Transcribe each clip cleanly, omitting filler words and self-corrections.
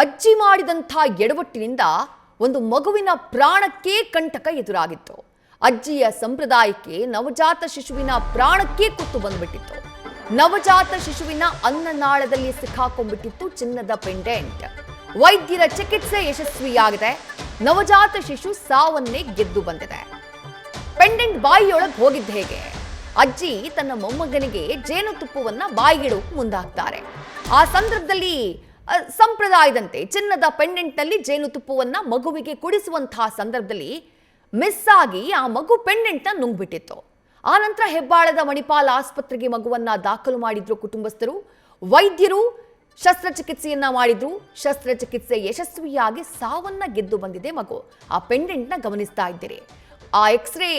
ಅಜ್ಜಿ ಮಾಡಿದಂಥ ಎಡವಟ್ಟಿನಿಂದ ಒಂದು ಮಗುವಿನ ಪ್ರಾಣಕ್ಕೆ ಕಂಟಕ ಎದುರಾಗಿತ್ತು. ಅಜ್ಜಿಯ ಸಂಪ್ರದಾಯಕ್ಕೆ ನವಜಾತ ಶಿಶುವಿನ ಪ್ರಾಣಕ್ಕೆ ಕುತ್ತು ಬಂದ್ಬಿಟ್ಟಿತ್ತು. ನವಜಾತ ಶಿಶುವಿನ ಅನ್ನನಾಳದಲ್ಲಿ ಸಿಕ್ಕಾಕೊಂಡ್ಬಿಟ್ಟಿತ್ತು ಚಿನ್ನದ ಪೆಂಡೆಂಟ್. ವೈದ್ಯರ ಚಿಕಿತ್ಸೆ ಯಶಸ್ವಿಯಾಗಿದೆ. ನವಜಾತ ಶಿಶು ಸಾವನ್ನೇ ಗೆದ್ದು ಬಂದಿದೆ. ಪೆಂಡೆಂಟ್ ಬಾಯಿಯೊಳಗೆ ಹೋಗಿದ್ದ ಹೇಗೆ? ಅಜ್ಜಿ ತನ್ನ ಮೊಮ್ಮಗನಿಗೆ ಜೇನುತುಪ್ಪವನ್ನ ಬಾಯಿಗಿಡೋಕೆ ಮುಂದಾಗ್ತಾರೆ. ಆ ಸಂದರ್ಭದಲ್ಲಿ ಸಂಪ್ರದಾಯದಂತೆ ಚಿನ್ನದ ಪೆಂಡೆಂಟ್ನಲ್ಲಿ ಜೇನುತುಪ್ಪವನ್ನ ಮಗುವಿಗೆ ಕುಡಿಸುವಂತಹ ಸಂದರ್ಭದಲ್ಲಿ ಮಿಸ್ ಆಗಿ ಆ ಮಗು ಪೆಂಡೆಂಟ್ನ ನುಂಗ್ಬಿಟ್ಟಿತ್ತು. ಆ ನಂತರ ಹೆಬ್ಬಾಳದ ಮಣಿಪಾಲ್ ಆಸ್ಪತ್ರೆಗೆ ಮಗುವನ್ನ ದಾಖಲು ಮಾಡಿದ್ರು ಕುಟುಂಬಸ್ಥರು. ವೈದ್ಯರು ಶಸ್ತ್ರಚಿಕಿತ್ಸೆಯನ್ನ ಮಾಡಿದ್ರು. ಶಸ್ತ್ರಚಿಕಿತ್ಸೆ ಯಶಸ್ವಿಯಾಗಿ ಸಾವನ್ನ ಗೆದ್ದು ಬಂದಿದೆ ಮಗು. ಆ ಪೆಂಡೆಂಟ್ನ ಗಮನಿಸ್ತಾ ಇದ್ದೀರಿ, ಆ ಎಕ್ಸ್ರೇ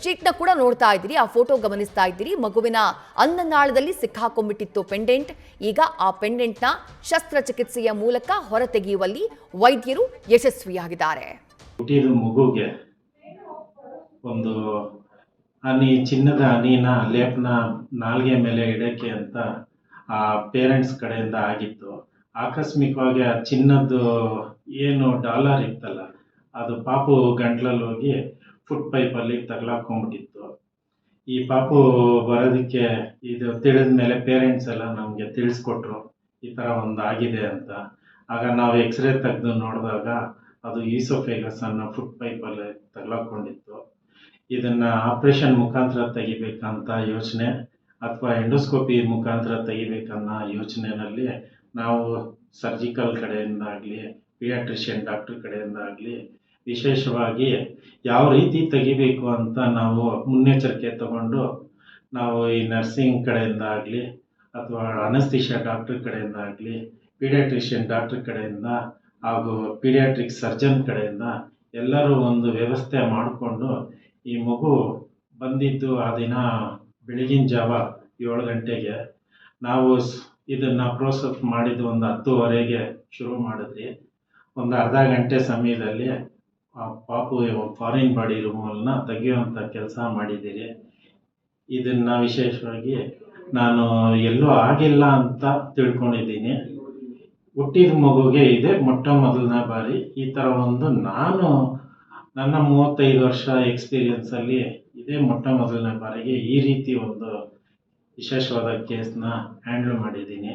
ಶೀಟ್ನ ಕೂಡ ನೋಡ್ತಾ ಇದ್ದೀರಿ, ಆ ಫೋಟೋ ಗಮನಿಸ್ತಾ ಇದ್ದೀರಿ. ಮಗುವಿನ ಅನ್ನನಾಳದಲ್ಲಿ ಸಿಕ್ಕಾಕೊಂಡ್ಬಿಟ್ಟಿತ್ತು ಪೆಂಡೆಂಟ್. ಈಗ ಆ ಪೆಂಡೆಂಟ್ನ ಶಸ್ತ್ರಚಿಕಿತ್ಸೆಯ ಮೂಲಕ ಹೊರತೆಗೆಯುವಲ್ಲಿ ವೈದ್ಯರು ಯಶಸ್ವಿಯಾಗಿದ್ದಾರೆ. ಹುಟ್ಟಿದ ಮಗುಗೆ ಒಂದು ಚಿನ್ನದ ಹನಿನ ಲೇಪನ ನಾಲ್ಗೆ ಮೇಲೆ ಇಡಕ್ಕೆ ಅಂತ ಆ ಪೇರೆಂಟ್ಸ್ ಕಡೆಯಿಂದ ಆಗಿತ್ತು. ಆಕಸ್ಮಿಕವಾಗಿ ಆ ಚಿನ್ನದ್ದು ಏನು ಡಾಲರ್ ಇತ್ತಲ್ಲ, ಅದು ಪಾಪು ಗಂಟ್ಲಲ್ಲಿ ಹೋಗಿ ಫುಡ್ ಪೈಪಲ್ಲಿ ತಗಲಾಕೊಂಡ್ಬಿಟ್ಟಿತ್ತು. ಈ ಪಾಪು ಬರೋದಕ್ಕೆ ಇದು ತಿಳಿದ ಮೇಲೆ ಪೇರೆಂಟ್ಸ್ ಎಲ್ಲ ನಮಗೆ ತಿಳಿಸ್ಕೊಟ್ರು, ಈ ಥರ ಒಂದು ಆಗಿದೆ ಅಂತ. ಆಗ ನಾವು ಎಕ್ಸ್ರೇ ತೆಗೆದು ನೋಡಿದಾಗ ಅದು ಈಸೋಫೇಗಸ್ ಅನ್ನೋ ಫುಡ್ ಪೈಪಲ್ಲಿ ತಗಲಾಕೊಂಡಿತ್ತು. ಇದನ್ನು ಆಪ್ರೇಷನ್ ಮುಖಾಂತರ ತೆಗಿಬೇಕಂತ ಯೋಚನೆ ಅಥವಾ ಎಂಡೋಸ್ಕೋಪಿ ಮುಖಾಂತರ ತೆಗಿಬೇಕನ್ನೋ ಯೋಚನೆಯಲ್ಲಿ ನಾವು ಸರ್ಜಿಕಲ್ ಕಡೆಯಿಂದ ಆಗಲಿ, ಪೀಡಿಯಾಟ್ರಿಷಿಯನ್ ಡಾಕ್ಟರ್ ಕಡೆಯಿಂದ ಆಗಲಿ ವಿಶೇಷವಾಗಿ ಯಾವ ರೀತಿ ತೆಗಿಬೇಕು ಅಂತ ನಾವು ಮುನ್ನೆಚ್ಚರಿಕೆ ತಗೊಂಡು ನಾವು ಈ ನರ್ಸಿಂಗ್ ಕಡೆಯಿಂದ ಆಗಲಿ ಅಥವಾ ಅನಸ್ತೀಶಿಯಾ ಡಾಕ್ಟರ್ ಕಡೆಯಿಂದ ಆಗಲಿ, ಪೀಡಿಯಾಟ್ರಿಷಿಯನ್ ಡಾಕ್ಟರ್ ಕಡೆಯಿಂದ ಹಾಗೂ ಪೀಡಿಯಾಟ್ರಿಕ್ ಸರ್ಜನ್ ಕಡೆಯಿಂದ ಎಲ್ಲರೂ ಒಂದು ವ್ಯವಸ್ಥೆ ಮಾಡಿಕೊಂಡು ಈ ಮಗು ಬಂದಿದ್ದು ಆ ದಿನ ಬೆಳಗಿನ ಜಾವ 7 ಗಂಟೆಗೆ. ನಾವು ಇದನ್ನು ಪ್ರೋಸೆಸ್ ಮಾಡಿದ್ದು ಒಂದು 10:30ಗೆ ಶುರು ಮಾಡಿದ್ರಿ. ಒಂದು ಅರ್ಧ ಗಂಟೆ ಸಮಯದಲ್ಲಿ ಆ ಪಾಪು ಫಾರಿನ್ ಬಾಡಿ ರೂಮನ್ನ ತೆಗೆಯುವಂಥ ಕೆಲಸ ಮಾಡಿದ್ದೀರಿ. ಇದನ್ನು ವಿಶೇಷವಾಗಿ ನಾನು ಎಲ್ಲೂ ಆಗಿಲ್ಲ ಅಂತ ತಿಳ್ಕೊಂಡಿದ್ದೀನಿ. ಹುಟ್ಟಿದ ಮಗುಗೆ ಇದೆ ಮೊಟ್ಟ ಮೊದಲನೇ ಬಾರಿ ಈ ಥರ ಒಂದು ನನ್ನ 35 ವರ್ಷ ಎಕ್ಸ್ಪೀರಿಯನ್ಸಲ್ಲಿ ಇದೇ ಮೊಟ್ಟ ಮೊದಲನೇ ಬಾರಿಗೆ ಈ ರೀತಿ ಒಂದು ವಿಶೇಷವಾದ ಕೇಸ್ನ ಹ್ಯಾಂಡಲ್ ಮಾಡಿದ್ದೀನಿ.